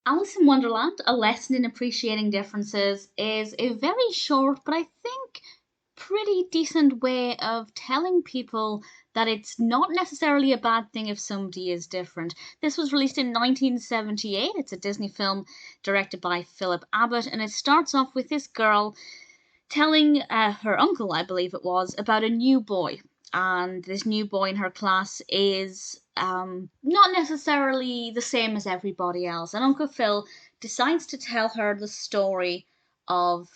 Alice in Wonderland, A Lesson in Appreciating Differences, is a very short, but I think pretty decent way of telling people that it's not necessarily a bad thing if somebody is different. This was released in 1978. It's a Disney film directed by Philip Abbott, and it starts off with this girl telling her uncle, I believe it was, about a new boy. And this new boy in her class is not necessarily the same as everybody else. And Uncle Phil decides to tell her the story of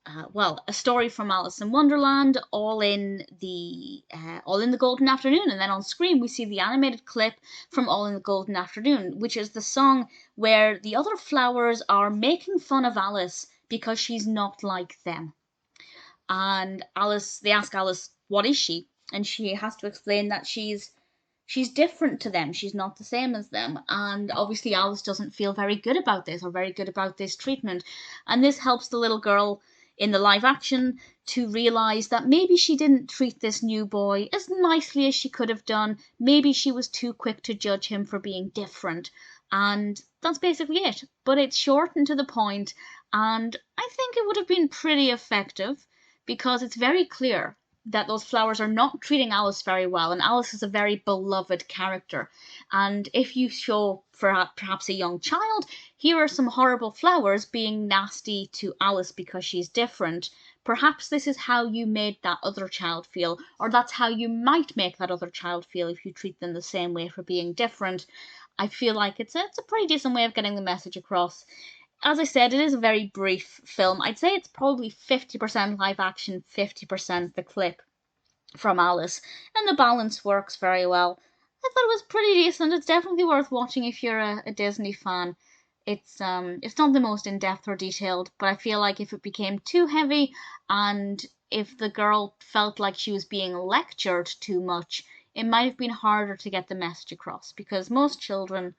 a story from Alice in Wonderland, all in the Golden Afternoon, and then on screen we see the animated clip from All in the Golden Afternoon, which is the song where the other flowers are making fun of Alice because she's not like them. And they ask Alice, what is she? And she has to explain that she's different to them. She's not the same as them. And obviously Alice doesn't feel very good about this or very good about this treatment. And this helps the little girl in the live action to realize that maybe she didn't treat this new boy as nicely as she could have done. Maybe she was too quick to judge him for being different. And that's basically it. But it's short and to the point, and I think it would have been pretty effective because it's very clear that those flowers are not treating Alice very well, and Alice is a very beloved character. And if you show perhaps a young child, here are some horrible flowers being nasty to Alice because she's different, perhaps this is how you made that other child feel, or that's how you might make that other child feel if you treat them the same way for being different. I feel like it's a pretty decent way of getting the message across. As I said, it is a very brief film. I'd say it's probably 50% live action, 50% the clip from Alice, and the balance works very well. I thought it was pretty decent. It's definitely worth watching if you're a Disney fan. It's not the most in depth or detailed, but I feel like if it became too heavy and if the girl felt like she was being lectured too much, it might have been harder to get the message across because most children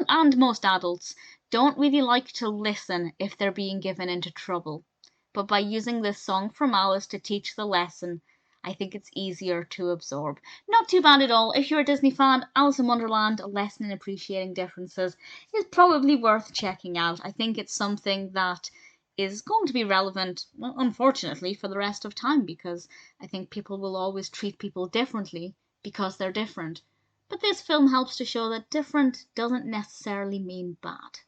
and most adults don't really like to listen if they're being given into trouble. But by using this song from Alice to teach the lesson, I think it's easier to absorb. Not too bad at all. If you're a Disney fan, Alice in Wonderland, A Lesson in Appreciating Differences is probably worth checking out. I think it's something that is going to be relevant, well, unfortunately, for the rest of time because I think people will always treat people differently because they're different. But this film helps to show that different doesn't necessarily mean bad.